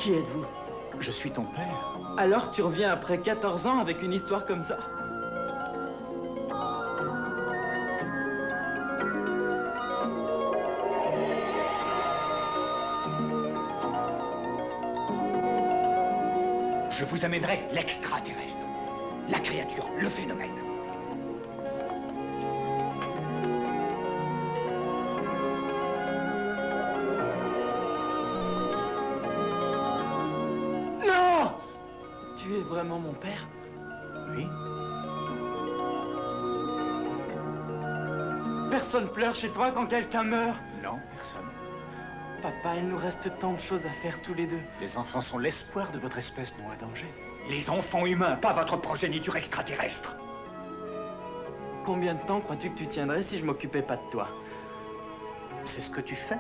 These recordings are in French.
Qui êtes-vous? Je suis ton père. Alors tu reviens après 14 ans avec une histoire comme ça? Je vous amènerai l'extraterrestre. La créature, le phénomène. Non! Tu es vraiment mon père? Oui. Personne pleure chez toi quand quelqu'un meurt? Non, personne. Papa, il nous reste tant de choses à faire tous les deux. Les enfants sont l'espoir de votre espèce, non un danger. Les enfants humains, pas votre progéniture extraterrestre. Combien de temps crois-tu que tu tiendrais si je m'occupais pas de toi? C'est ce que tu fais.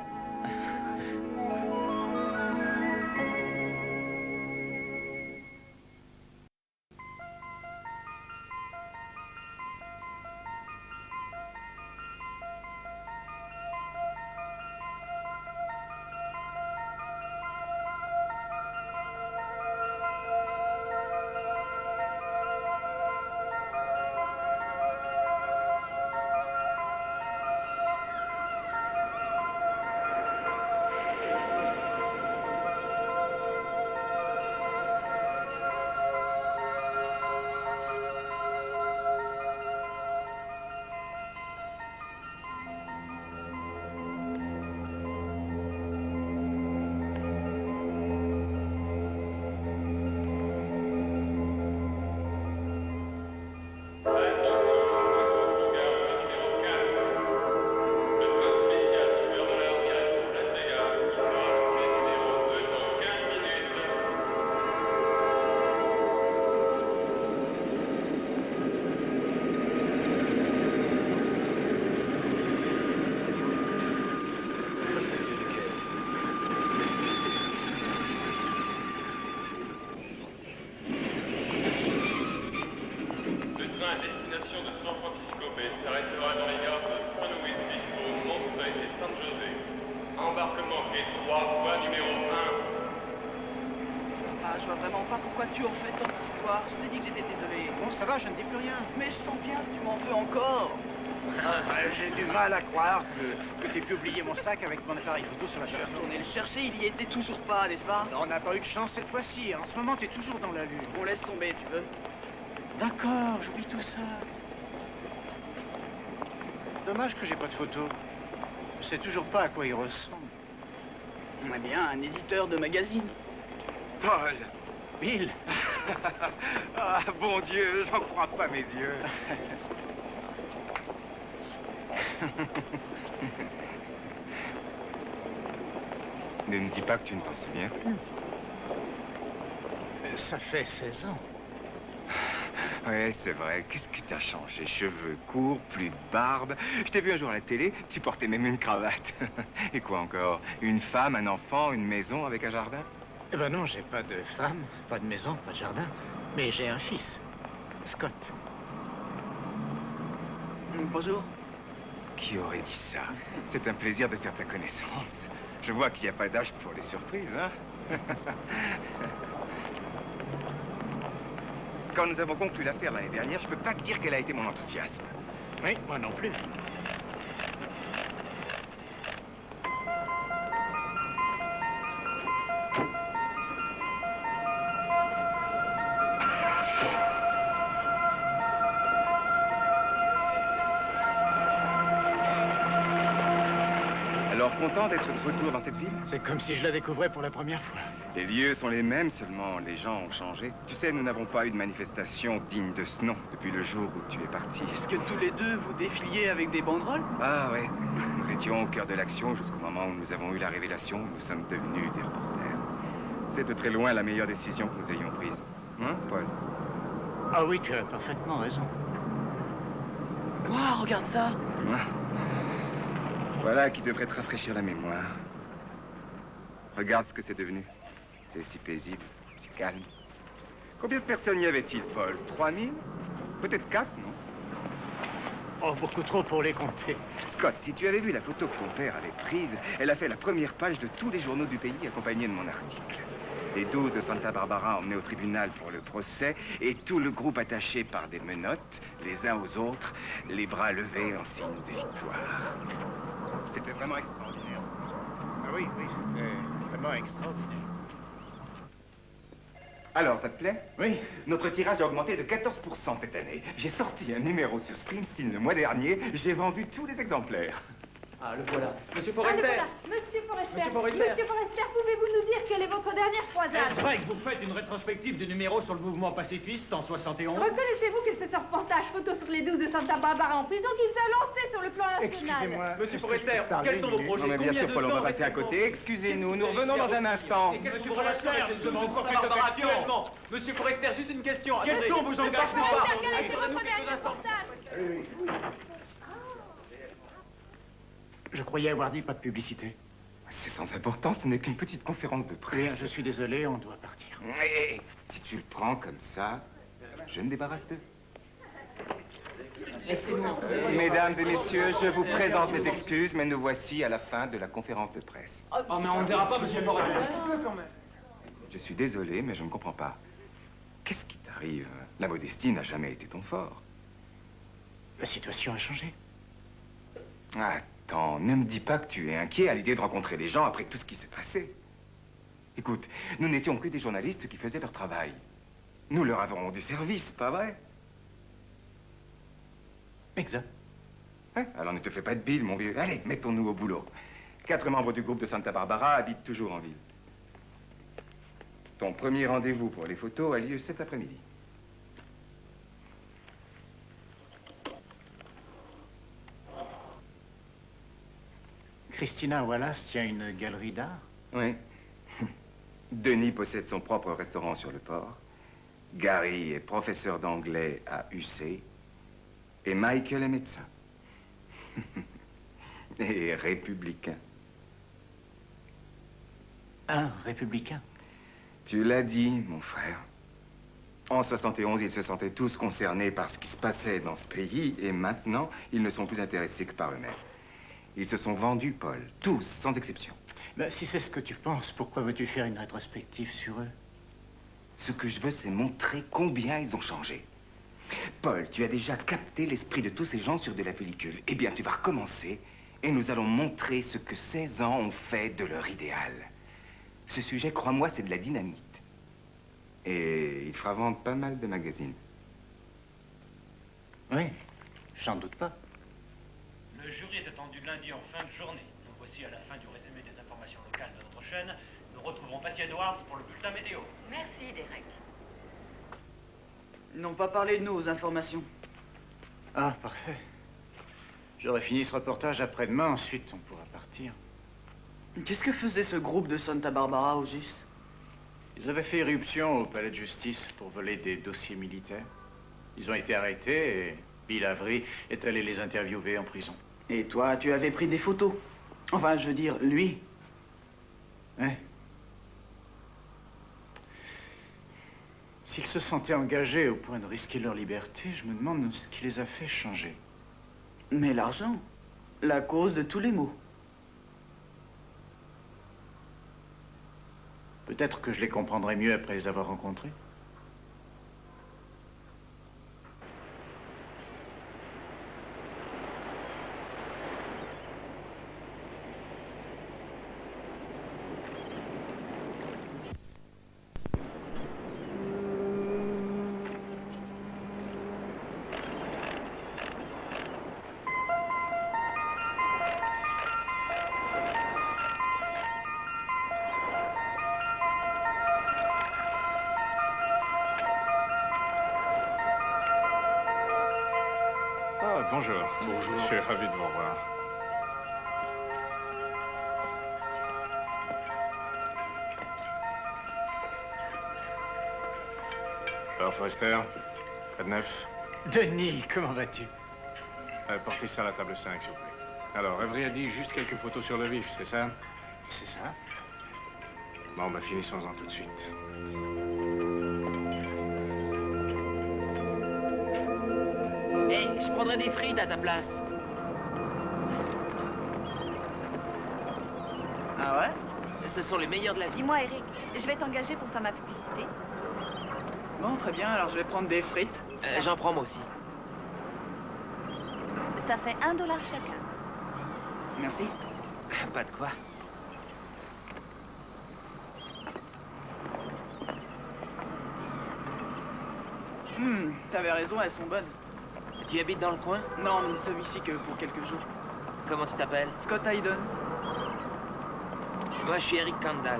Je vois vraiment pas pourquoi tu en fais tant d'histoires. Je t'ai dit que j'étais désolé. Bon, ça va, je ne dis plus rien. Mais je sens bien que tu m'en veux encore. J'ai du mal à croire que tu aies pu oublier mon sac avec mon appareil photo sur la Je suis chaise. retourné le chercher, il y était toujours pas, n'est-ce pas? On n'a pas eu de chance cette fois-ci. En ce moment, tu es toujours dans la lune. On laisse tomber, tu veux? D'accord, j'oublie tout ça. Dommage que j'ai pas de photo. Je sais toujours pas à quoi il ressemble. On est bien un éditeur de magazine. Paul! Bill! Ah, bon Dieu, j'en crois pas mes yeux. Ne me dis pas que tu ne t'en souviens plus. Ça fait 16 ans. Ouais, c'est vrai. Qu'est-ce que t'as changé? Cheveux courts, plus de barbe. Je t'ai vu un jour à la télé, tu portais même une cravate. Et quoi encore? Une femme, un enfant, une maison avec un jardin? Eh ben non, j'ai pas de femme, pas de maison, pas de jardin. Mais j'ai un fils, Scott. Bonjour. Qui aurait dit ça? C'est un plaisir de faire ta connaissance. Je vois qu'il n'y a pas d'âge pour les surprises, hein? Quand nous avons conclu l'affaire l'année dernière, je peux pas te dire quel a été mon enthousiasme. Oui, moi non plus. Alors, content d'être de retour dans cette ville? C'est comme si je la découvrais pour la première fois. Les lieux sont les mêmes, seulement les gens ont changé. Tu sais, nous n'avons pas eu de manifestation digne de ce nom depuis le jour où tu es parti. Est-ce que tous les deux vous défiliez avec des banderoles? Ah ouais, nous étions au cœur de l'action jusqu'au moment où nous avons eu la révélation. Nous sommes devenus des reporters. C'est de très loin la meilleure décision que nous ayons prise. Hein, Paul? Ah oui, tu as parfaitement raison. Waouh, regarde ça! Hein? Voilà qui devrait te rafraîchir la mémoire. Regarde ce que c'est devenu. C'est si paisible, si calme. Combien de personnes y avait-il, Paul? 3000? Peut-être 4, non? Oh, beaucoup trop pour les compter. Scott, si tu avais vu la photo que ton père avait prise, elle a fait la première page de tous les journaux du pays accompagnée de mon article. Les 12 de Santa Barbara emmenés au tribunal pour le procès et tout le groupe attaché par des menottes, les uns aux autres, les bras levés en signe de victoire. C'était vraiment extraordinaire. Ah oui, c'était vraiment extraordinaire. Alors, ça te plaît? Oui. Notre tirage a augmenté de 14% cette année. J'ai sorti un numéro sur Springsteen le mois dernier. J'ai vendu tous les exemplaires. Ah, le voilà. Monsieur Ah, Forrester. le voilà. Monsieur Forrester. Monsieur Forrester. Monsieur Forrester, pouvez-vous nous dire quelle est votre dernière croisade? Est-ce vrai que vous faites une rétrospective du numéro sur le mouvement pacifiste en 71? Reconnaissez-vous que c'est ce reportage photo sur les 12 de Santa Barbara en prison qui vous a lancé sur le plan national? Excusez-moi. Monsieur est-ce que Forrester, je peux parler quels sont vos du- projets? Non, mais bien Combien sûr, de Paul, on temps va passer à restez-vous? côté. Excusez-nous, nous revenons dans un instant. Monsieur Forrester, nous avons encore quelques questions. Actuellement. Monsieur Forrester, juste une question. Quels Monsieur- sont vos Monsieur engagements? Forrester, quel a été Accordez-nous votre quelques dernier instants. reportage? Je croyais avoir dit pas de publicité. C'est sans importance, ce n'est qu'une petite conférence de Bien, presse. je suis désolé, on doit partir. Hé, si tu le prends comme ça, je me débarrasse d'eux. Laissez-nous entrer. Mesdames et messieurs, je vous présente mes excuses, mais nous voici à la fin de la conférence de presse. Oh, mais on ne verra pas, monsieur Forrester. Je suis désolé, mais je ne comprends pas. Qu'est-ce qui t'arrive? La modestie n'a jamais été ton fort. La situation a changé. Attends, ne me dis pas que tu es inquiet à l'idée de rencontrer les gens après tout ce qui s'est passé. Écoute, nous n'étions que des journalistes qui faisaient leur travail. Nous leur avons rendu service, pas vrai? Exact. Hein? Alors ne te fais pas de bile, mon vieux. Allez, mettons-nous au boulot. 4 membres du groupe de Santa Barbara habitent toujours en ville. Ton premier rendez-vous pour les photos a lieu cet après-midi. Christina Wallace tient une galerie d'art. Oui. Denis possède son propre restaurant sur le port. Gary est professeur d'anglais à UC. Et Michael est médecin. Et républicain. Un républicain. Tu l'as dit, mon frère. En 71, ils se sentaient tous concernés par ce qui se passait dans ce pays, et maintenant, ils ne sont plus intéressés que par eux-mêmes. Ils se sont vendus, Paul. Tous, sans exception. Ben, si c'est ce que tu penses, pourquoi veux-tu faire une rétrospective sur eux? Ce que je veux, c'est montrer combien ils ont changé. Paul, tu as déjà capté l'esprit de tous ces gens sur de la pellicule. Eh bien, tu vas recommencer, et nous allons montrer ce que 16 ans ont fait de leur idéal. Ce sujet, crois-moi, c'est de la dynamite. Et il te fera vendre pas mal de magazines. Oui, j'en doute pas. Le jury est attendu lundi en fin de journée. Nous voici à la fin du résumé des informations locales de notre chaîne. Nous retrouverons Patty Edwards pour le bulletin météo. Merci, Derek. Ils n'ont pas parlé de nous aux informations. Ah, parfait. J'aurai fini ce reportage après-demain, ensuite on pourra partir. Qu'est-ce que faisait ce groupe de Santa Barbara, au juste? Ils avaient fait irruption au palais de justice pour voler des dossiers militaires. Ils ont été arrêtés et Bill Avery est allé les interviewer en prison. Et toi, tu avais pris des photos. Enfin, je veux dire, lui. Hein? S'ils se sentaient engagés au point de risquer leur liberté, je me demande ce qui les a fait changer. Mais l'argent, la cause de tous les maux. Peut-être que je les comprendrai mieux après les avoir rencontrés. Ah, bonjour. Bonjour. Je suis ravi de vous revoir. Alors, Forrester, quoi de neuf? Denis, comment vas-tu? Portez ça à la table 5, s'il vous plaît. Alors, Avery a dit juste quelques photos sur le vif, c'est ça? C'est ça? Bon, bah, finissons-en tout de suite. Hé, je prendrais des frites à ta place. Ah ouais? Ce sont les meilleurs de la vie. Dis-moi, Eric, je vais t'engager pour faire ma publicité. Bon, très bien, alors je vais prendre des frites. J'en prends moi aussi. Ça fait $1 chacun. Merci. Pas de quoi. T'avais raison, elles sont bonnes. Tu habites dans le coin? Non, nous ne sommes ici que pour quelques jours. Comment tu t'appelles? Scott Hayden. Moi, je suis Eric Kandal.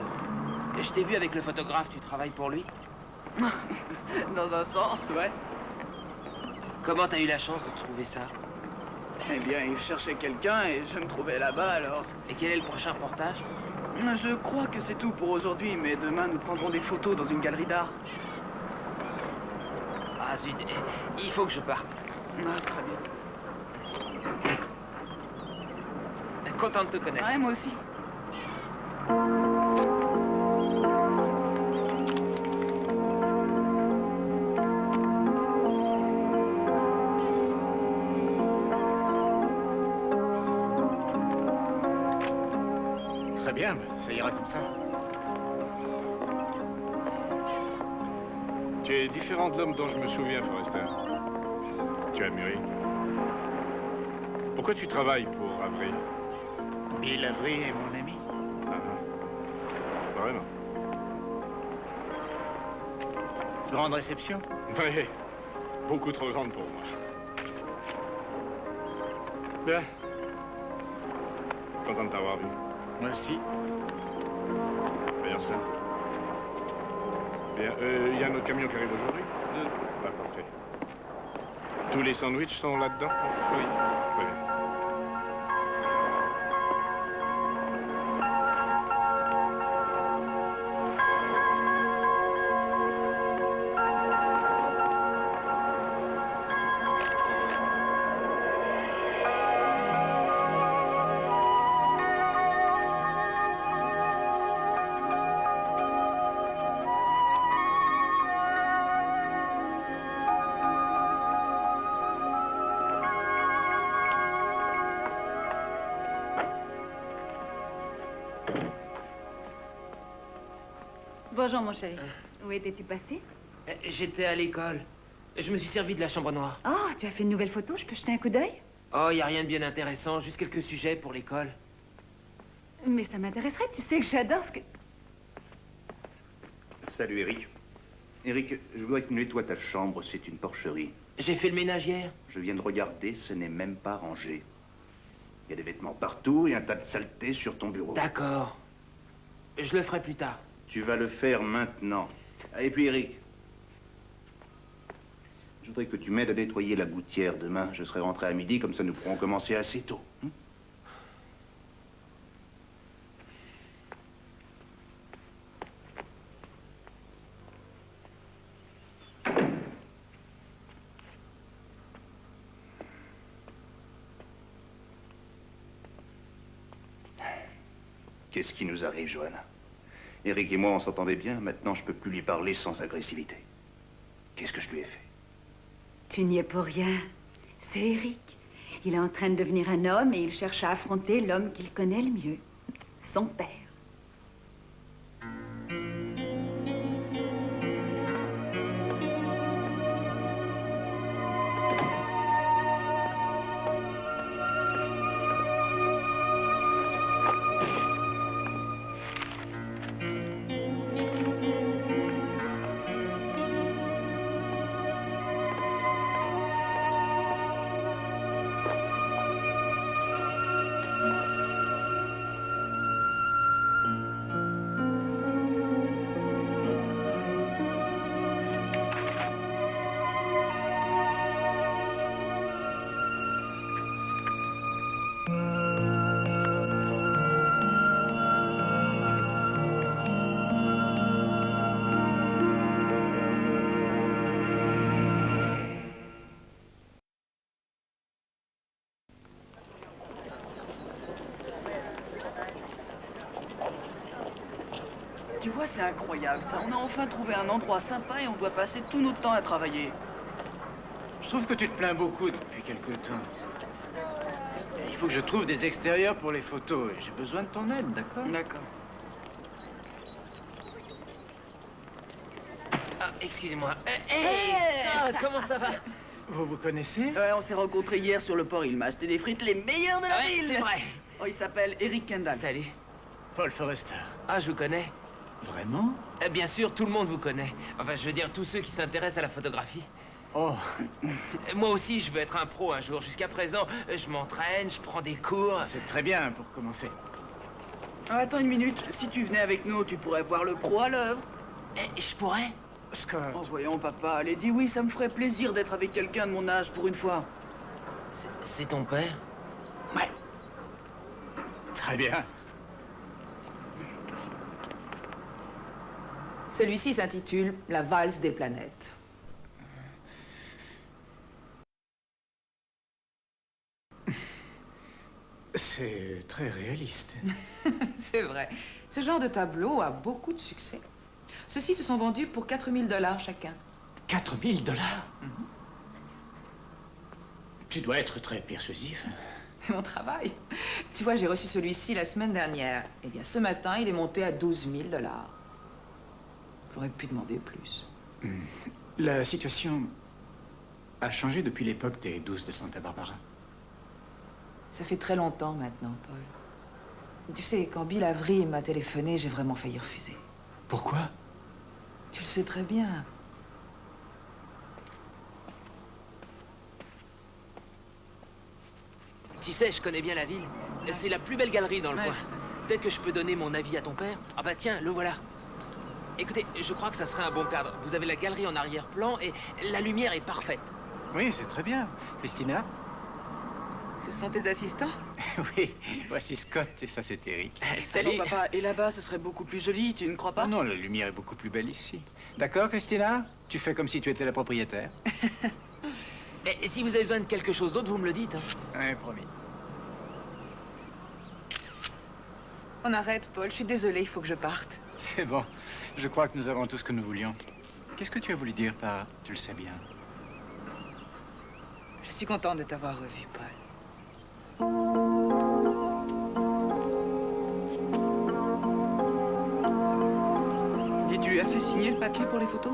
Je t'ai vu avec le photographe, tu travailles pour lui? Dans un sens, ouais. Comment t'as eu la chance de trouver ça? Eh bien, il cherchait quelqu'un et je me trouvais là-bas, alors... Et quel est le prochain reportage? Je crois que c'est tout pour aujourd'hui, mais demain, nous prendrons des photos dans une galerie d'art. Ah zut, il faut que je parte. Ah, très bien. Content de te connaître. Ouais, moi aussi. Très bien, ça ira comme ça. Tu es différent de l'homme dont je me souviens, Forrester. Tu as mûri. Pourquoi tu travailles pour Avery? Bill Avery est mon ami. Vraiment? Grande réception? Oui, beaucoup trop grande pour moi. Bien. Content de t'avoir vu. Moi aussi. D'ailleurs, ça. Bien, il y a un autre camion qui arrive aujourd'hui? Ah, parfait. Tous les sandwichs sont là-dedans? Oui. Très bien. Bonjour, mon chéri. Où étais-tu passé? J'étais à l'école. Je me suis servi de la chambre noire. Oh, tu as fait une nouvelle photo? Je peux jeter un coup d'œil? Oh, y a rien de bien intéressant, juste quelques sujets pour l'école. Mais ça m'intéresserait, tu sais que j'adore ce que... Salut, Eric. Eric, je voudrais que tu nettoies ta chambre, c'est une porcherie. J'ai fait le ménage hier. Je viens de regarder, ce n'est même pas rangé. Il y a des vêtements partout et un tas de saletés sur ton bureau. D'accord. Je le ferai plus tard. Tu vas le faire maintenant. Ah, et puis, Eric, je voudrais que tu m'aides à nettoyer la gouttière demain. Je serai rentré à midi, comme ça nous pourrons commencer assez tôt. Qu'est-ce qui nous arrive, Johanna? Eric et moi, on s'entendait bien. Maintenant, je peux plus lui parler sans agressivité. Qu'est-ce que je lui ai fait? Tu n'y es pour rien. C'est Eric. Il est en train de devenir un homme et il cherche à affronter l'homme qu'il connaît le mieux. Son père. Tu vois, c'est incroyable, ça. On a enfin trouvé un endroit sympa et on doit passer tout notre temps à travailler. Je trouve que tu te plains beaucoup depuis quelque temps. Et il faut que je trouve des extérieurs pour les photos. Et j'ai besoin de ton aide, d'accord? D'accord. Excusez-moi. Hey, Scott, comment ça va? Vous vous connaissez? Ouais, on s'est rencontrés hier sur le port. Il m'a acheté des frites les meilleures de la Ouais, ville. c'est vrai. Oh, il s'appelle Eric Kendall. Salut. Paul Forrester. Ah, je vous connais. Vraiment? Bien sûr, tout le monde vous connaît. Enfin, je veux dire, tous ceux qui s'intéressent à la photographie. Oh. Moi aussi, je veux être un pro un jour. Jusqu'à présent, je m'entraîne, je prends des cours. C'est très bien pour commencer. Ah, attends une minute. Si tu venais avec nous, tu pourrais voir le pro à l'œuvre. Je pourrais? Scott. Oh, voyons, papa. Allez, dis oui, ça me ferait plaisir d'être avec quelqu'un de mon âge pour une fois. C'est ton père? Ouais. Très bien. Celui-ci s'intitule La valse des planètes. C'est très réaliste. C'est vrai. Ce genre de tableau a beaucoup de succès. Ceux-ci se sont vendus pour 4 000 $ chacun. 4 000 $? Tu dois être très persuasif. C'est mon travail. Tu vois, j'ai reçu celui-ci la semaine dernière. Eh bien, ce matin, il est monté à 12 000 $. J'aurais pu demander plus. La situation a changé depuis l'époque des 12 de Santa Barbara. Ça fait très longtemps maintenant, Paul. Tu sais, quand Bill Avery m'a téléphoné, j'ai vraiment failli refuser. Pourquoi? Tu le sais très bien. Tu sais, je connais bien la ville. C'est la plus belle galerie dans le coin. Peut-être que je peux donner mon avis à ton père. Ah bah tiens, le voilà. Écoutez, je crois que ça serait un bon cadre. Vous avez la galerie en arrière-plan et la lumière est parfaite. Oui, c'est très bien. Christina? Ce sont tes assistants? Oui, voici Scott et ça c'est Eric. Salut, papa. Et là-bas, ce serait beaucoup plus joli, tu ne crois pas? Non, la lumière est beaucoup plus belle ici. D'accord, Christina? Tu fais comme si tu étais la propriétaire. Et si vous avez besoin de quelque chose d'autre, vous me le dites. Hein. Oui, promis. On arrête, Paul. Je suis désolée, il faut que je parte. C'est bon. Je crois que nous avons tout ce que nous voulions. Qu'est-ce que tu as voulu dire par « tu le sais bien » ? Je suis contente de t'avoir revu, Paul. Et tu lui as fait signer le papier pour les photos?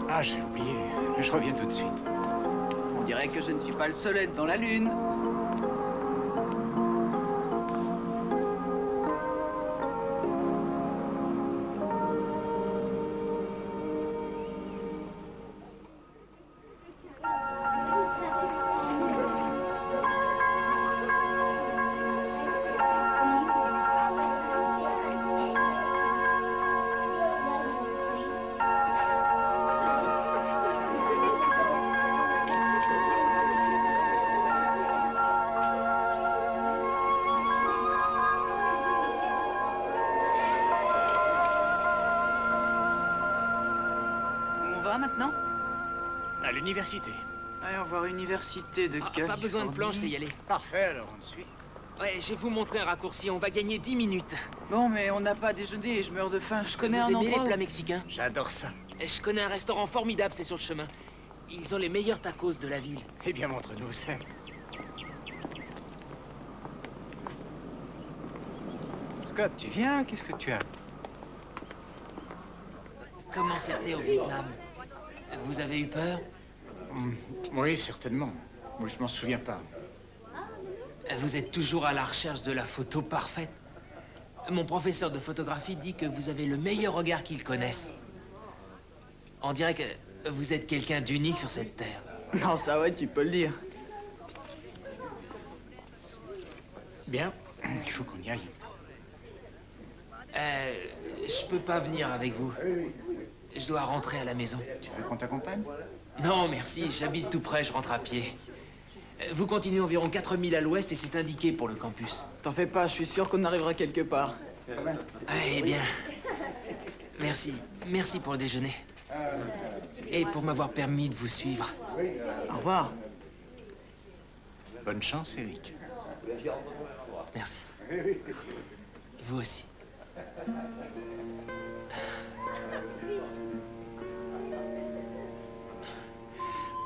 Ah, j'ai oublié. Je reviens tout de suite. On dirait que je ne suis pas le seul à être dans la lune. Maintenant? À l'université. Allez, au revoir, université de Californie. Pas besoin de planche, c'est y aller. Parfait, alors on te suit. Ouais, je vais vous montrer un raccourci. On va gagner 10 minutes. Bon, mais on n'a pas déjeuné et je meurs de faim. Je connais un Vous aimez endroit les plats mexicains? J'adore ça. Je connais un restaurant formidable, c'est sur le chemin. Ils ont les meilleurs tacos de la ville. Eh bien, montre-nous, c'est. Scott, tu viens? Qu'est-ce que tu as? Comment c'était au Vietnam? Vous avez eu peur? Oui, certainement. Moi, je m'en souviens pas. Vous êtes toujours à la recherche de la photo parfaite. Mon professeur de photographie dit que vous avez le meilleur regard qu'il connaisse. On dirait que vous êtes quelqu'un d'unique sur cette terre. Non, ça ouais, tu peux le dire. Bien, il faut qu'on y aille. Je peux pas venir avec vous. Je dois rentrer à la maison. Tu veux qu'on t'accompagne? Non, merci. J'habite tout près, je rentre à pied. Vous continuez environ 4000 à l'ouest et c'est indiqué pour le campus. T'en fais pas, je suis sûr qu'on arrivera quelque part. Eh bien, merci. Merci pour le déjeuner. Et pour m'avoir permis de vous suivre. Au revoir. Bonne chance, Eric. Merci. Vous aussi.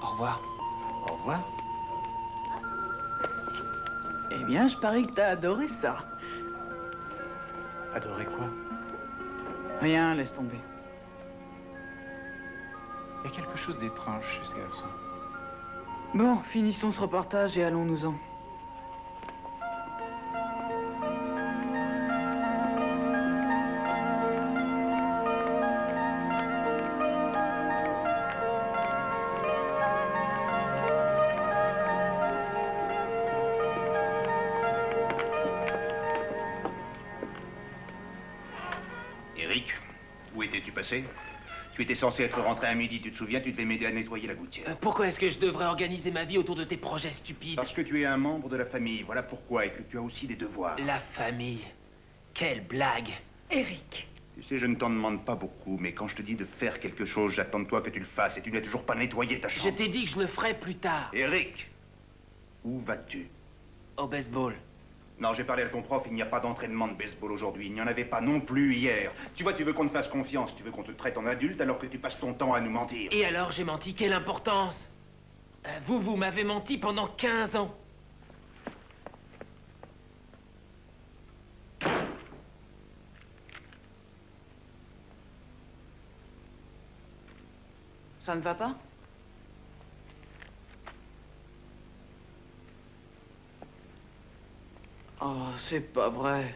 Au revoir. Au revoir. Eh bien, je parie que t'as adoré ça. Adoré quoi? Rien, laisse tomber. Il y a quelque chose d'étrange chez ce garçon. Bon, finissons ce reportage et allons-nous-en. Eric, où étais-tu passé? Tu étais censé être rentré à midi, tu te souviens? Tu devais m'aider à nettoyer la gouttière. Pourquoi est-ce que je devrais organiser ma vie autour de tes projets stupides? Parce que tu es un membre de la famille, voilà pourquoi, et que tu as aussi des devoirs. La famille? Quelle blague! Eric. Tu sais, je ne t'en demande pas beaucoup, mais quand je te dis de faire quelque chose, j'attends de toi que tu le fasses, et tu n'as toujours pas nettoyé ta chambre. Je t'ai dit que je le ferai plus tard. Eric, où vas-tu? Au baseball. Non, j'ai parlé à ton prof, il n'y a pas d'entraînement de baseball aujourd'hui. Il n'y en avait pas non plus hier. Tu vois, tu veux qu'on te fasse confiance, tu veux qu'on te traite en adulte alors que tu passes ton temps à nous mentir. Et alors j'ai menti, quelle importance? Vous m'avez menti pendant 15 ans. Ça ne va pas? Oh, c'est pas vrai.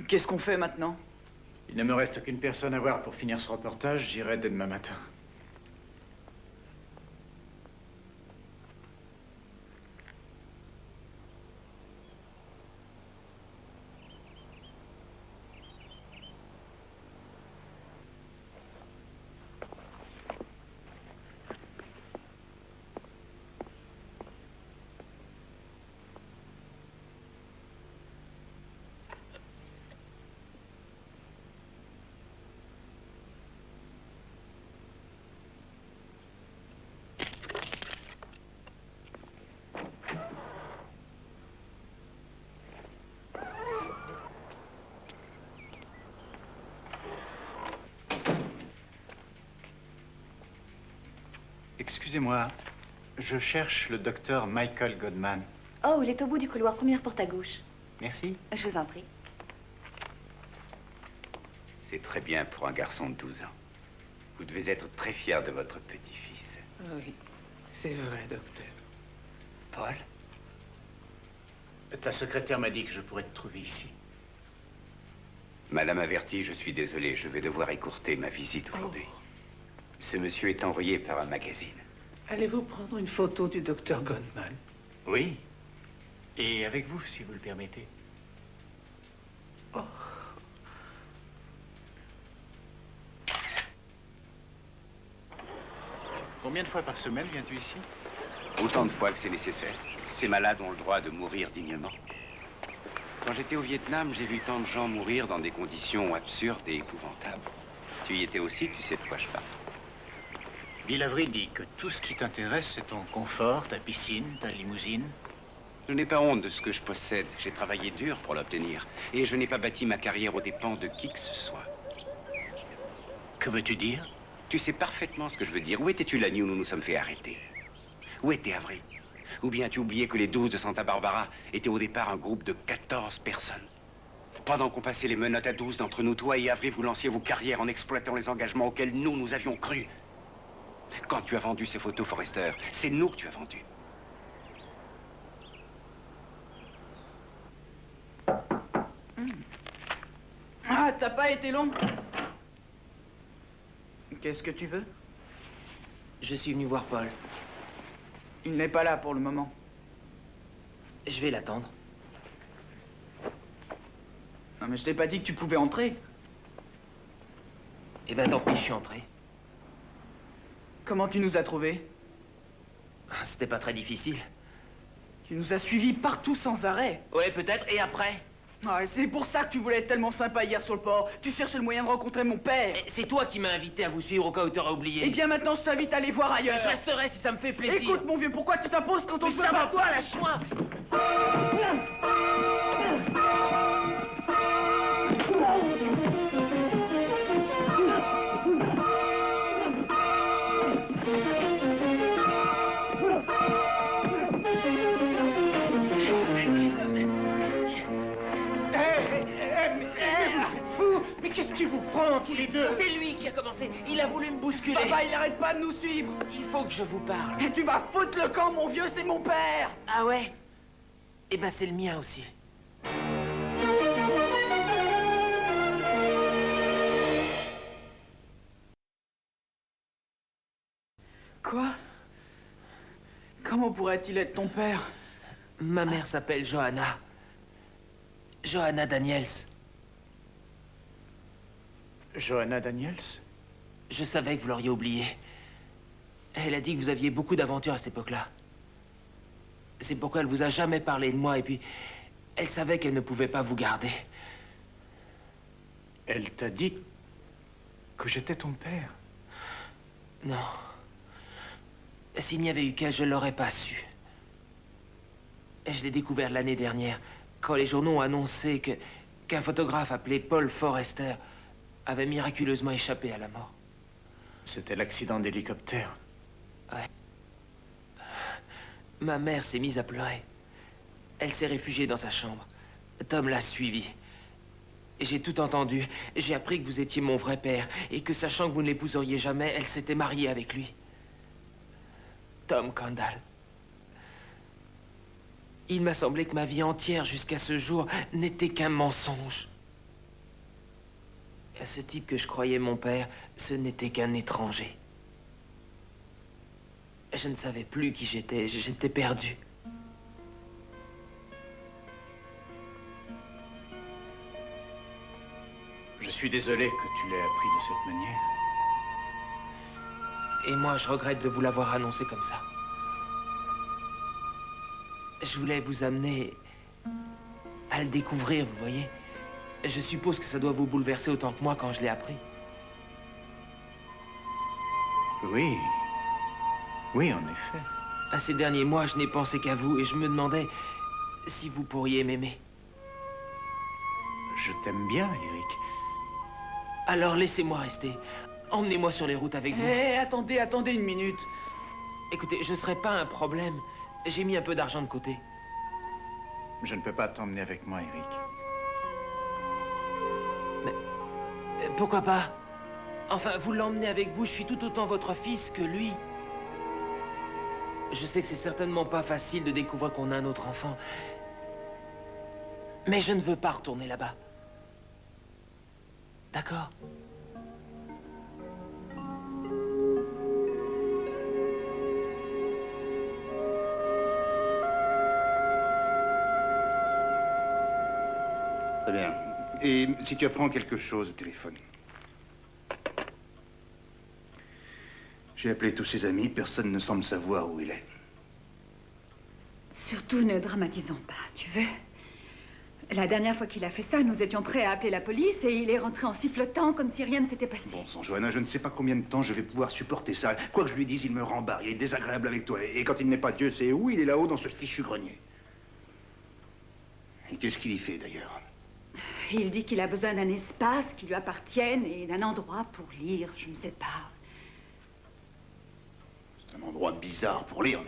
Qu'est-ce qu'on fait maintenant? Il ne me reste qu'une personne à voir pour finir ce reportage. J'irai dès demain matin. Excusez-moi, je cherche le docteur Michael Godman. Oh, il est au bout du couloir, première porte à gauche. Merci. Je vous en prie. C'est très bien pour un garçon de 12 ans. Vous devez être très fier de votre petit-fils. Oui, c'est vrai, docteur. Paul? Ta secrétaire m'a dit que je pourrais te trouver ici. Madame avertie, je suis désolé, je vais devoir écourter ma visite aujourd'hui. Ce monsieur est envoyé par un magazine. Allez-vous prendre une photo du docteur Godman? Oui. Et avec vous, si vous le permettez. Oh. Combien de fois par semaine viens-tu ici? Autant de fois que c'est nécessaire. Ces malades ont le droit de mourir dignement. Quand j'étais au Vietnam, j'ai vu tant de gens mourir dans des conditions absurdes et épouvantables. Tu y étais aussi, tu sais de quoi je parle. Bill Avery dit que tout ce qui t'intéresse, c'est ton confort, ta piscine, ta limousine. Je n'ai pas honte de ce que je possède. J'ai travaillé dur pour l'obtenir. Et je n'ai pas bâti ma carrière aux dépens de qui que ce soit. Que veux-tu dire? Tu sais parfaitement ce que je veux dire. Où étais-tu la nuit où nous nous sommes fait arrêter? Où était Avery? Ou bien as-tu oublié que les 12 de Santa Barbara étaient au départ un groupe de 14 personnes? Pendant qu'on passait les menottes à 12 d'entre nous, toi et Avery, vous lanciez vos carrières en exploitant les engagements auxquels nous avions cru. Quand tu as vendu ces photos, Forrester, c'est nous que tu as vendu. Ah, t'as pas été long? Qu'est-ce que tu veux? Je suis venu voir Paul. Il n'est pas là pour le moment. Je vais l'attendre. Non, mais je t'ai pas dit que tu pouvais entrer. Eh ben tant pis, je suis entré. Comment tu nous as trouvés? C'était pas très difficile. Tu nous as suivis partout sans arrêt. Ouais, peut-être. Et après? Ah, c'est pour ça que tu voulais être tellement sympa hier sur le port. Tu cherchais le moyen de rencontrer mon père. C'est toi qui m'as invité à vous suivre au cas où t'aurais oublié. Eh bien maintenant, je t'invite à aller voir ailleurs. Je resterai si ça me fait plaisir. Écoute, mon vieux, pourquoi tu t'imposes quand on Mais se veut ça va pas? pas, lâche-moi. Vous êtes fous! Mais qu'est-ce qui vous prend, tous les deux? C'est lui qui a commencé renversé. Il a voulu me bousculer. Papa, il arrête pas de nous suivre. Il faut que je vous parle. Et tu vas foutre le camp, mon vieux, c'est mon père. Ah ouais? Eh ben, c'est le mien aussi. Quoi? Comment pourrait-il être ton père? Ma mère s'appelle Johanna. Johanna Daniels. Johanna Daniels? Je savais que vous l'auriez oublié. Elle a dit que vous aviez beaucoup d'aventures à cette époque-là. C'est pourquoi elle vous a jamais parlé de moi, et puis elle savait qu'elle ne pouvait pas vous garder. Elle t'a dit que j'étais ton père? Non. S'il n'y avait eu qu'elle, je l'aurais pas su. Je l'ai découvert l'année dernière, quand les journaux ont annoncé qu'un photographe appelé Paul Forrester avait miraculeusement échappé à la mort. C'était l'accident d'hélicoptère. Ouais. Ma mère s'est mise à pleurer. Elle s'est réfugiée dans sa chambre. Tom l'a suivie. J'ai tout entendu. J'ai appris que vous étiez mon vrai père et que, sachant que vous ne l'épouseriez jamais, elle s'était mariée avec lui. Tom Kandal. Il m'a semblé que ma vie entière jusqu'à ce jour n'était qu'un mensonge. Ce type que je croyais mon père, ce n'était qu'un étranger. Je ne savais plus qui j'étais. J'étais perdu. Je suis désolé que tu l'aies appris de cette manière. Et moi, je regrette de vous l'avoir annoncé comme ça. Je voulais vous amener à le découvrir, vous voyez. Je suppose que ça doit vous bouleverser autant que moi quand je l'ai appris. Oui. Oui, en effet. À ces derniers mois, je n'ai pensé qu'à vous et je me demandais si vous pourriez m'aimer. Je t'aime bien, Eric. Alors laissez-moi rester. Emmenez-moi sur les routes avec vous. Hé, attendez une minute. Écoutez, je ne serai pas un problème. J'ai mis un peu d'argent de côté. Je ne peux pas t'emmener avec moi, Eric. Mais pourquoi pas? Enfin, vous l'emmenez avec vous, je suis tout autant votre fils que lui. Je sais que c'est certainement pas facile de découvrir qu'on a un autre enfant. Mais je ne veux pas retourner là-bas. D'accord? Très bien. Et si tu apprends quelque chose au téléphone? J'ai appelé tous ses amis, personne ne semble savoir où il est. Surtout ne dramatisons pas, tu veux? La dernière fois qu'il a fait ça, nous étions prêts à appeler la police et il est rentré en sifflotant comme si rien ne s'était passé. Bon sang, Johanna, je ne sais pas combien de temps je vais pouvoir supporter ça. Quoi que je lui dise, il me rembarre, il est désagréable avec toi. Et quand il n'est pas Dieu sait où, il est là-haut dans ce fichu grenier. Et qu'est-ce qu'il y fait d'ailleurs? Il dit qu'il a besoin d'un espace qui lui appartienne et d'un endroit pour lire, je ne sais pas. C'est un endroit bizarre pour lire.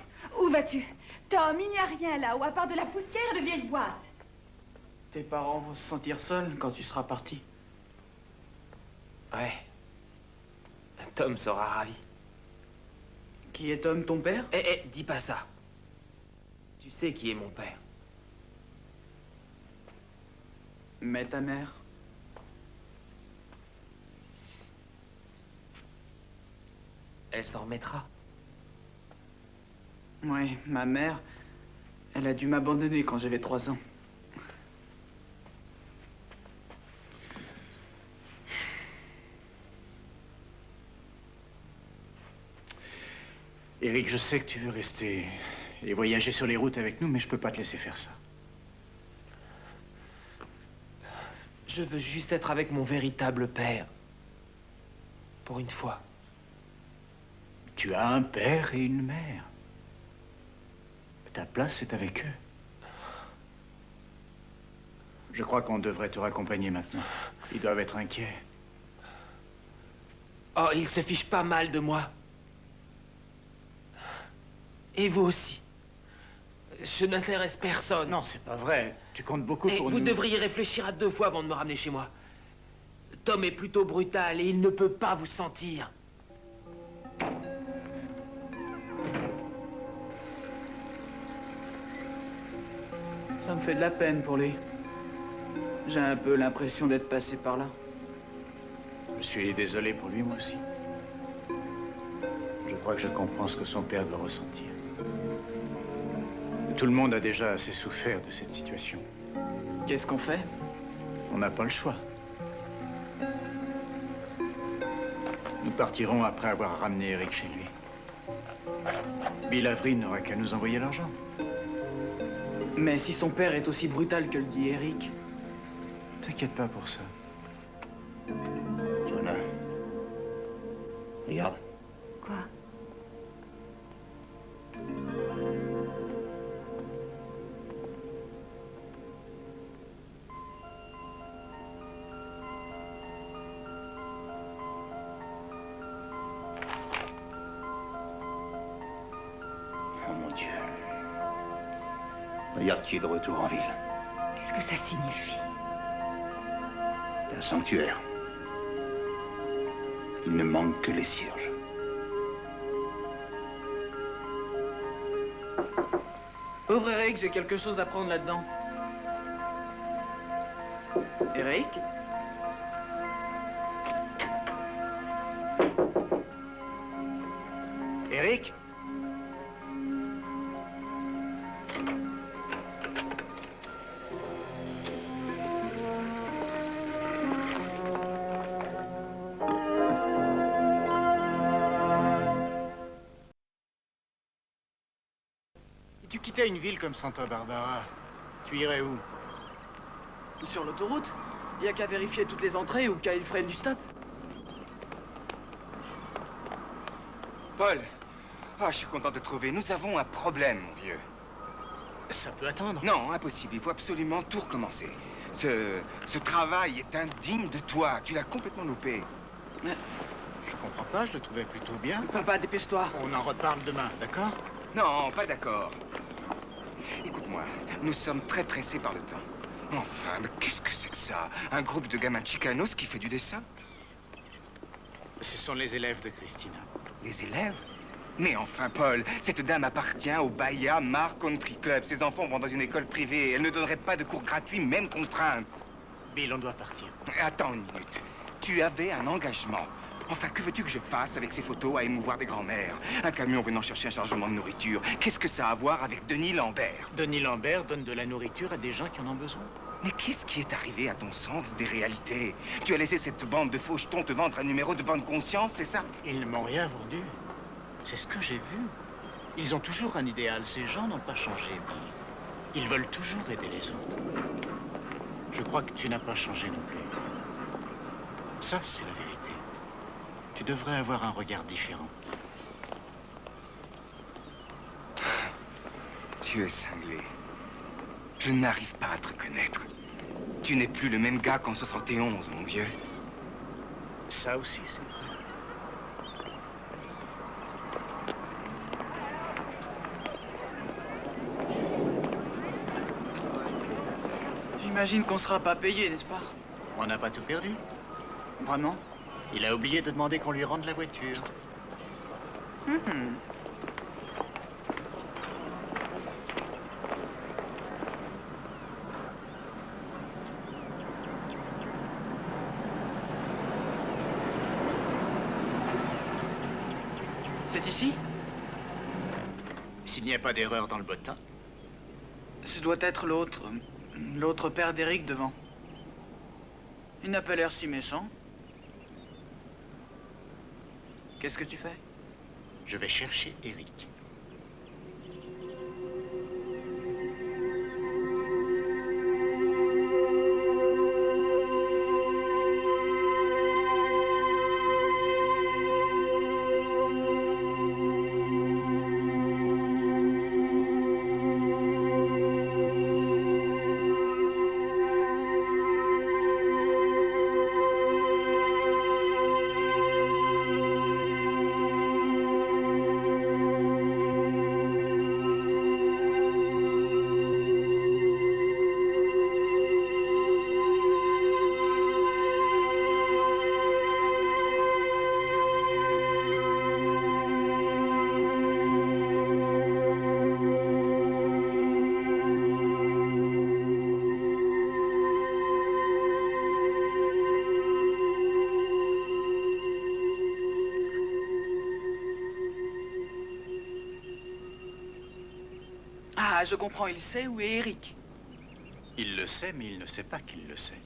Où vas-tu? Tom, il n'y a rien là-haut, à part de la poussière et de vieilles boîtes. Tes parents vont se sentir seuls quand tu seras parti. Ouais. Tom sera ravi. Qui est Tom, ton père? Eh, dis pas ça. Tu sais qui est mon père. Mais ta mère? Elle s'en remettra. Oui, ma mère, elle a dû m'abandonner quand j'avais 3 ans. Eric, je sais que tu veux rester et voyager sur les routes avec nous, mais je peux pas te laisser faire ça. Je veux juste être avec mon véritable père. Pour une fois. Tu as un père et une mère. Ta place est avec eux. Je crois qu'on devrait te raccompagner maintenant. Ils doivent être inquiets. Oh, ils se fichent pas mal de moi. Et vous aussi. Je n'intéresse personne. Non, c'est pas vrai. Tu comptes beaucoup Et pour vous nous. devriez réfléchir à 2 fois avant de me ramener chez moi. Tom est plutôt brutal et il ne peut pas vous sentir. Ça me fait de la peine pour lui. J'ai un peu l'impression d'être passé par là. Je suis désolé pour lui, moi aussi. Je crois que je comprends ce que son père doit ressentir. Tout le monde a déjà assez souffert de cette situation. Qu'est-ce qu'on fait? On n'a pas le choix. Nous partirons après avoir ramené Eric chez lui. Bill Avery n'aura qu'à nous envoyer l'argent. Mais si son père est aussi brutal que le dit Eric... T'inquiète pas pour ça. Joanna, regarde. Quoi? Oh mon Dieu. Regarde qui est de retour en ville. Qu'est-ce que ça signifie? C'est un sanctuaire. Il ne manque que les cierges. Ouvre Eric, j'ai quelque chose à prendre là-dedans. Eric? Eric? Si tu quittais une ville comme Santa Barbara, tu irais où? Sur l'autoroute? Il n'y a qu'à vérifier toutes les entrées ou qu'à il freine du stop. Paul, je suis content de te trouver. Nous avons un problème, mon vieux. Ça peut attendre. Non, impossible. Il faut absolument tout recommencer. Ce travail est indigne de toi. Tu l'as complètement loupé. Je comprends pas, je le trouvais plutôt bien. Papa, dépêche-toi. On en reparle demain, d'accord? Non, pas d'accord. Écoute-moi, nous sommes très pressés par le temps. Enfin, mais qu'est-ce que c'est que ça? Un groupe de gamins chicanos qui fait du dessin? Ce sont les élèves de Christina. Les élèves? Mais enfin, Paul, cette dame appartient au Bahia Mar Country Club. Ses enfants vont dans une école privée. Elle ne donnerait pas de cours gratuits, même contrainte. Bill, on doit partir. Attends une minute. Tu avais un engagement. Enfin, que veux-tu que je fasse avec ces photos à émouvoir des grands-mères? Un camion venant chercher un chargement de nourriture. Qu'est-ce que ça a à voir avec Denis Lambert? Denis Lambert donne de la nourriture à des gens qui en ont besoin. Mais qu'est-ce qui est arrivé à ton sens des réalités? Tu as laissé cette bande de faux jetons te vendre un numéro de bonne conscience, c'est ça? Ils ne m'ont rien vendu. C'est ce que j'ai vu. Ils ont toujours un idéal. Ces gens n'ont pas changé, Bill. Ils veulent toujours aider les autres. Je crois que tu n'as pas changé non plus. Ça, c'est la vérité. Tu devrais avoir un regard différent. Tu es cinglé. Je n'arrive pas à te reconnaître. Tu n'es plus le même gars qu'en 71, mon vieux. Ça aussi, c'est vrai. J'imagine qu'on sera pas payé, n'est-ce pas? On n'a pas tout perdu. Vraiment? Il a oublié de demander qu'on lui rende la voiture. C'est ici? S'il n'y a pas d'erreur dans le bottin. Ce doit être l'autre. L'autre père d'Eric devant. Il n'a pas l'air si méchant. Qu'est-ce que tu fais? Je vais chercher Eric. Ah, je comprends, il sait où est Eric. Il le sait, mais il ne sait pas qu'il le sait.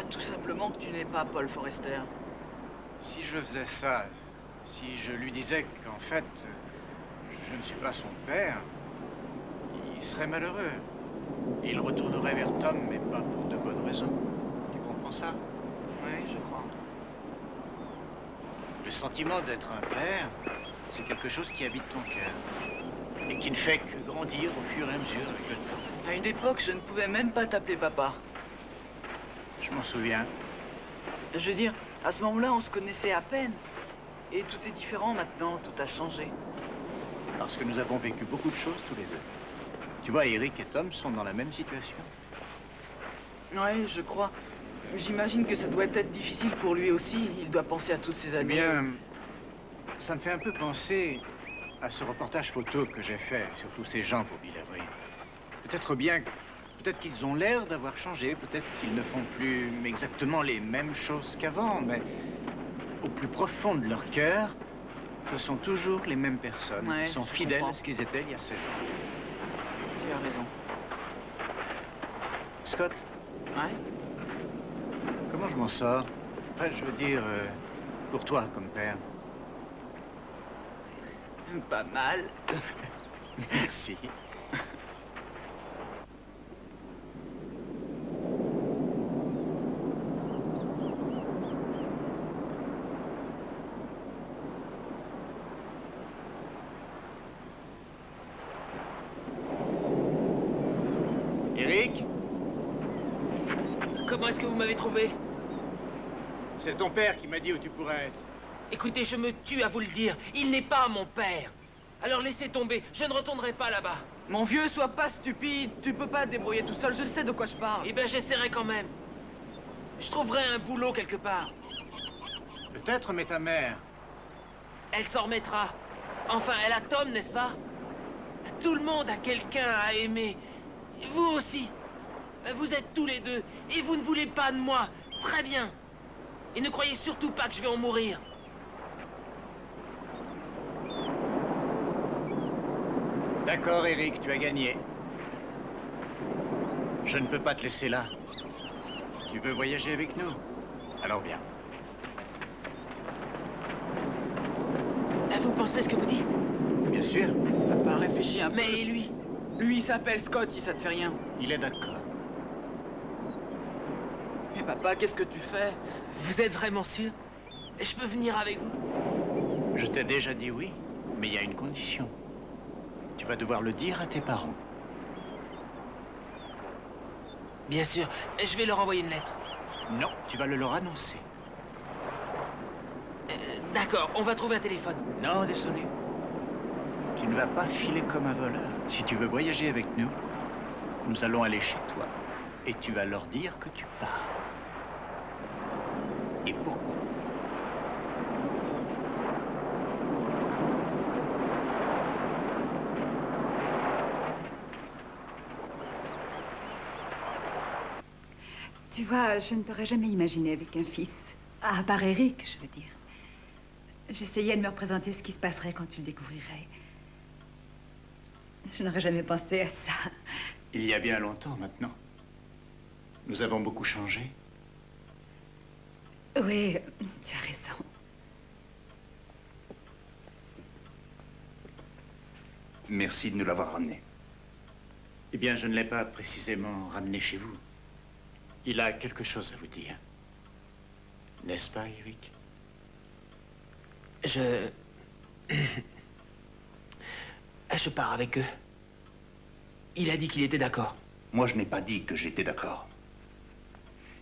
Tout simplement que tu n'es pas Paul Forrester. Si je faisais ça, si je lui disais qu'en fait, je ne suis pas son père, il serait malheureux. Il retournerait vers Tom, mais pas pour de bonnes raisons. Tu comprends ça? Oui, je crois. Le sentiment d'être un père, c'est quelque chose qui habite ton cœur. Et qui ne fait que grandir au fur et à mesure avec le temps. À une époque, je ne pouvais même pas t'appeler papa. Je m'en souviens. Je veux dire, à ce moment-là, on se connaissait à peine. Et tout est différent maintenant, tout a changé. Parce que nous avons vécu beaucoup de choses tous les deux. Tu vois, Eric et Tom sont dans la même situation. Oui, je crois. J'imagine que ça doit être difficile pour lui aussi. Il doit penser à toutes ces années. Eh bien, ça me fait un peu penser à ce reportage photo que j'ai fait sur tous ces gens pour Bill Avery. Peut-être qu'ils ont l'air d'avoir changé, peut-être qu'ils ne font plus exactement les mêmes choses qu'avant, mais au plus profond de leur cœur, ce sont toujours les mêmes personnes. Ouais, ils sont fidèles à ce qu'ils étaient il y a 16 ans. Tu as raison. Scott? Ouais? Comment je m'en sors? Enfin, je veux dire, pour toi, comme père. Pas mal. Merci. Eric? Comment est-ce que vous m'avez trouvé? C'est ton père qui m'a dit où tu pourrais être. Écoutez, je me tue à vous le dire. Il n'est pas mon père. Alors laissez tomber. Je ne retournerai pas là-bas. Mon vieux, sois pas stupide. Tu peux pas te débrouiller tout seul. Je sais de quoi je parle. Eh ben, j'essaierai quand même. Je trouverai un boulot quelque part. Peut-être, mais ta mère... Elle s'en remettra. Enfin, elle a Tom, n'est-ce pas? Tout le monde a quelqu'un à aimer. Vous aussi. Vous êtes tous les deux. Et vous ne voulez pas de moi. Très bien. Et ne croyez surtout pas que je vais en mourir. D'accord, Eric, tu as gagné. Je ne peux pas te laisser là. Tu veux voyager avec nous? Alors viens. Vous pensez ce que vous dites? Bien sûr. Papa, réfléchis un peu. Mais lui? Lui, il s'appelle Scott, si ça te fait rien. Il est d'accord. Mais papa, qu'est-ce que tu fais? Vous êtes vraiment sûr? Je peux venir avec vous? Je t'ai déjà dit oui, mais il y a une condition. Tu vas devoir le dire à tes parents. Bien sûr. Je vais leur envoyer une lettre. Non, tu vas le leur annoncer. D'accord, on va trouver un téléphone. Non, désolé. Tu ne vas pas filer comme un voleur. Si tu veux voyager avec nous, nous allons aller chez toi. Et tu vas leur dire que tu pars. Et pourquoi? Tu vois, je ne t'aurais jamais imaginé avec un fils. À part Eric, je veux dire. J'essayais de me représenter ce qui se passerait quand tu le découvrirais. Je n'aurais jamais pensé à ça. Il y a bien longtemps maintenant. Nous avons beaucoup changé. Oui, tu as raison. Merci de nous l'avoir ramené. Eh bien, je ne l'ai pas précisément ramené chez vous. Il a quelque chose à vous dire. N'est-ce pas, Eric? Je pars avec eux. Il a dit qu'il était d'accord. Moi, je n'ai pas dit que j'étais d'accord.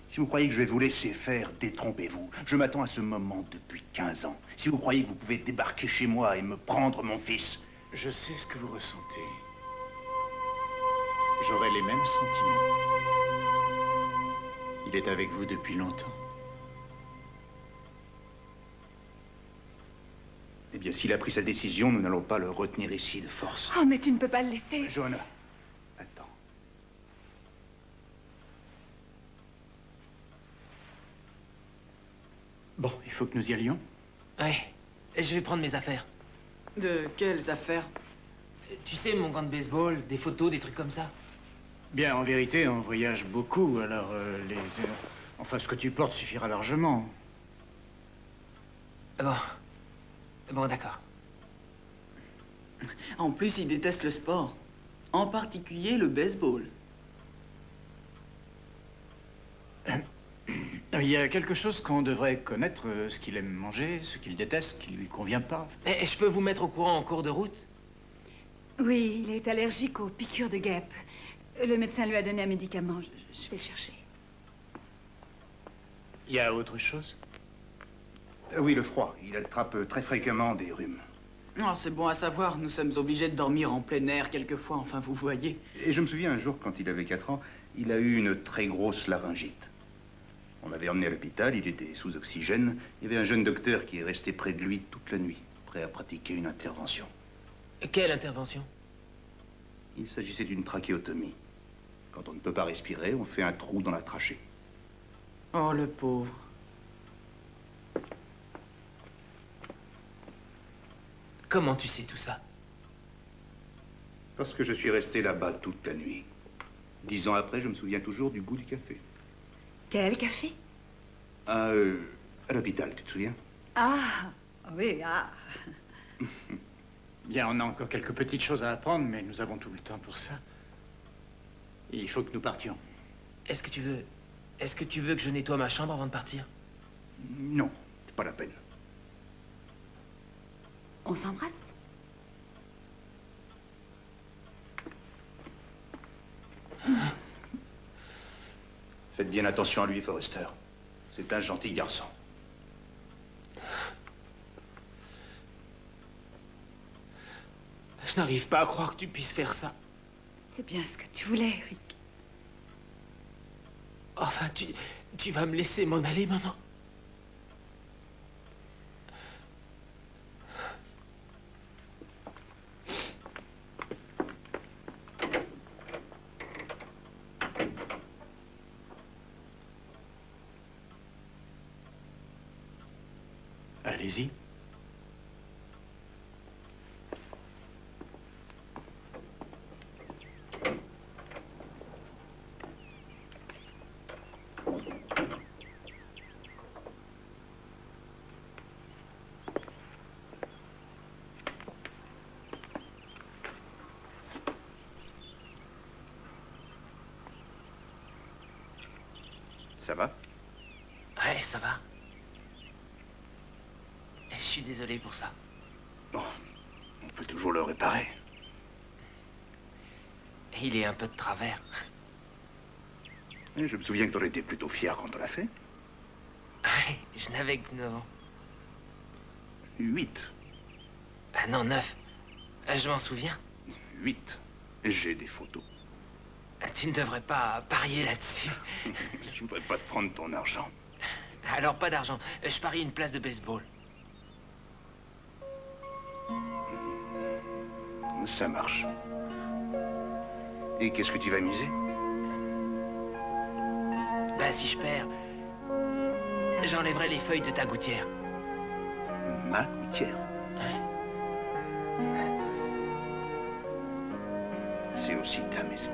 Si vous croyez que je vais vous laisser faire, détrompez-vous. Je m'attends à ce moment depuis 15 ans. Si vous croyez que vous pouvez débarquer chez moi et me prendre mon fils, Je sais ce que vous ressentez. J'aurais les mêmes sentiments. Il est avec vous depuis longtemps. Eh bien, s'il a pris sa décision, nous n'allons pas le retenir ici de force. Oh, mais tu ne peux pas le laisser. Johanna, attends. Bon, il faut que nous y allions. Ouais, je vais prendre mes affaires. De quelles affaires? Tu sais, mon gant de baseball, des photos, des trucs comme ça. Bien, en vérité, on voyage beaucoup, alors enfin, ce que tu portes suffira largement. Bon, d'accord. En plus, il déteste le sport. En particulier le baseball. Il y a quelque chose qu'on devrait connaître, ce qu'il aime manger, ce qu'il déteste, ce qui lui convient pas. Et je peux vous mettre au courant en cours de route? Oui, il est allergique aux piqûres de guêpes. Le médecin lui a donné un médicament. Je vais le chercher. Il y a autre chose? Oui, le froid. Il attrape très fréquemment des rhumes. Oh, c'est bon à savoir. Nous sommes obligés de dormir en plein air quelquefois, enfin, vous voyez. Et je me souviens un jour, quand il avait 4 ans, il a eu une très grosse laryngite. On l'avait emmené à l'hôpital, il était sous oxygène. Il y avait un jeune docteur qui est resté près de lui toute la nuit, prêt à pratiquer une intervention. Quelle intervention? Il s'agissait d'une trachéotomie. Quand on ne peut pas respirer, on fait un trou dans la trachée. Oh, le pauvre. Comment tu sais tout ça? Parce que je suis resté là-bas toute la nuit. 10 ans après, je me souviens toujours du goût du café. Quel café? À l'hôpital, tu te souviens? Ah, oui, ah. Bien, on a encore quelques petites choses à apprendre, mais nous avons tout le temps pour ça. Il faut que nous partions. Est-ce que tu veux que je nettoie ma chambre avant de partir? Non, c'est pas la peine. On s'embrasse? Faites bien attention à lui, Forrester. C'est un gentil garçon. Je n'arrive pas à croire que tu puisses faire ça. C'est bien ce que tu voulais, Eric. Enfin, tu vas me laisser m'en aller, maman? Allez-y. Ça va? Ouais, ça va. Je suis désolé pour ça. Bon, on peut toujours le réparer. Il est un peu de travers. Et je me souviens que t'en étais plutôt fier quand on l'a fait. Ouais, je n'avais que 9 ans. 8. Ah non, 9. Je m'en souviens. 8. J'ai des photos. Tu ne devrais pas parier là-dessus. Je voudrais pas te prendre ton argent. Alors, pas d'argent. Je parie une place de baseball. Ça marche. Et qu'est-ce que tu vas miser? Bah, si je perds, j'enlèverai les feuilles de ta gouttière. Ma gouttière? C'est aussi ta maison.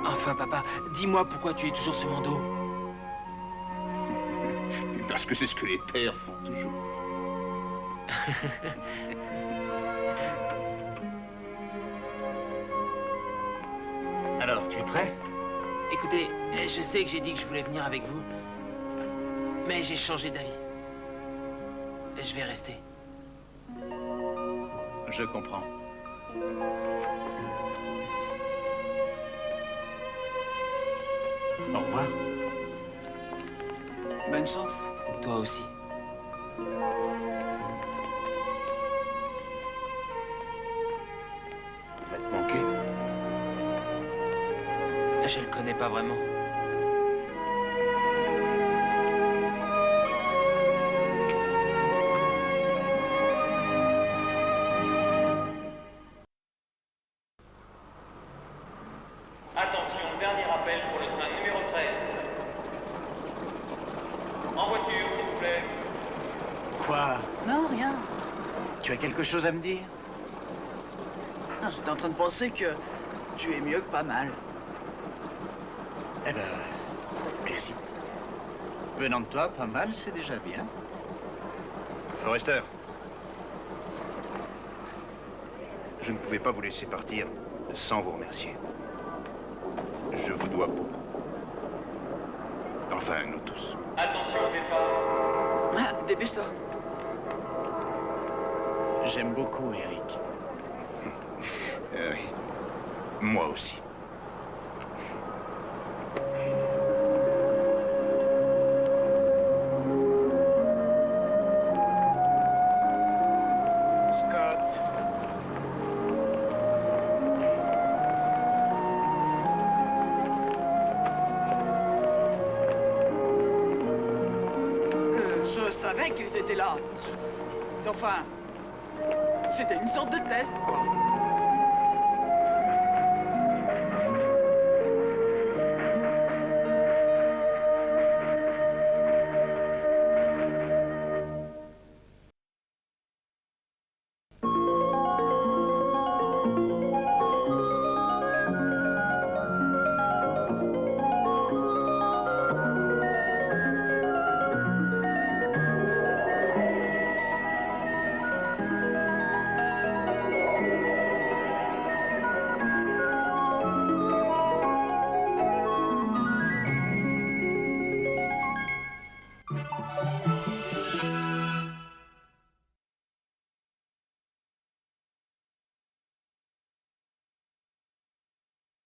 Enfin, papa, dis-moi pourquoi tu es toujours sur mon dos. Parce que c'est ce que les pères font toujours. Alors, tu es prêt? Écoutez, je sais que j'ai dit que je voulais venir avec vous, mais j'ai changé d'avis. Je vais rester. Je comprends. Au revoir. Bonne chance. Toi aussi. Je le connais pas vraiment. Attention, dernier appel pour le train numéro 13. En voiture, s'il vous plaît. Quoi? Non, rien. Tu as quelque chose à me dire? Non, j'étais en train de penser que tu es mieux que pas mal. Eh ben, merci. Venant de toi, pas mal, c'est déjà bien. Forrester. Je ne pouvais pas vous laisser partir sans vous remercier. Je vous dois beaucoup. Enfin, nous tous. Attention au départ. Ah, dépêche-toi. J'aime beaucoup Eric. Oui. Moi aussi. Scott. Je savais qu'ils étaient là. Enfin, c'était une sorte de test, quoi.